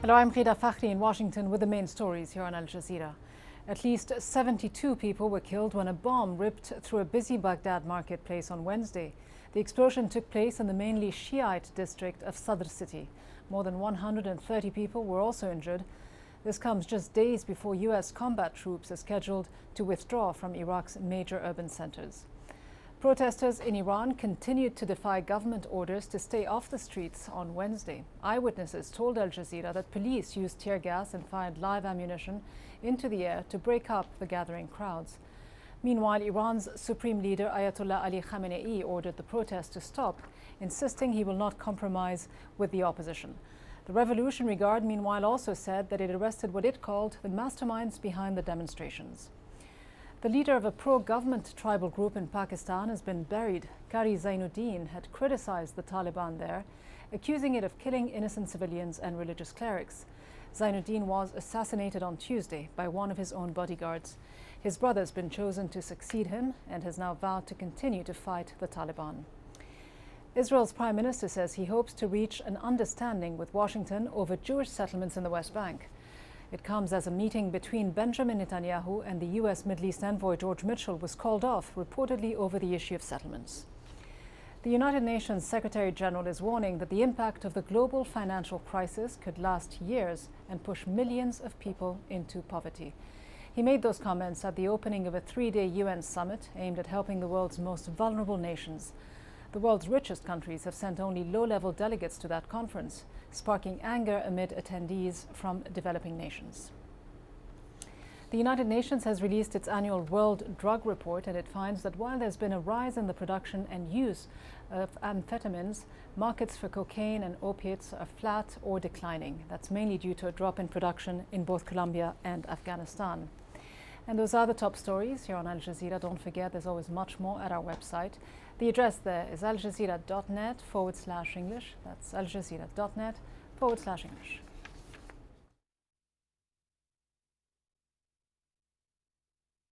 Hello, I'm Rida Fakhri in Washington with the main stories here on Al Jazeera. At least 72 people were killed when a bomb ripped through a busy Baghdad marketplace on Wednesday. The explosion took place in the mainly Shiite district of Sadr city. More than 130 people were also injured. This comes just days before U.S. combat troops are scheduled to withdraw from Iraq's major urban centers. Protesters in Iran continued to defy government orders to stay off the streets on Wednesday. Eyewitnesses told Al Jazeera that police used tear gas and fired live ammunition into the air to break up the gathering crowds. Meanwhile, Iran's supreme leader Ayatollah Ali Khamenei ordered the protests to stop, insisting he will not compromise with the opposition. The Revolutionary Guard, meanwhile, also said that it arrested what it called the masterminds behind the demonstrations. The leader of a pro-government tribal group in Pakistan has been buried. Qari Zainuddin had criticized the Taliban there, accusing it of killing innocent civilians and religious clerics. Zainuddin was assassinated on Tuesday by one of his own bodyguards. His brother has been chosen to succeed him and has now vowed to continue to fight the Taliban. Israel's prime minister says he hopes to reach an understanding with Washington over Jewish settlements in the West Bank. It comes as a meeting between Benjamin Netanyahu and the U.S. Middle East envoy George Mitchell was called off, reportedly over the issue of settlements. The United Nations Secretary General is warning that the impact of the global financial crisis could last years and push millions of people into poverty. He made those comments at the opening of a three-day UN summit aimed at helping the world's most vulnerable nations. The world's richest countries have sent only low-level delegates to that conference, sparking anger amid attendees from developing nations. The United Nations has released its annual World Drug Report, and it finds that while there's been a rise in the production and use of amphetamines, markets for cocaine and opiates are flat or declining. That's mainly due to a drop in production in both Colombia and Afghanistan. And those are the top stories here on Al Jazeera. Don't forget, there's always much more at our website. The address there is aljazeera.net/English. That's aljazeera.net/English.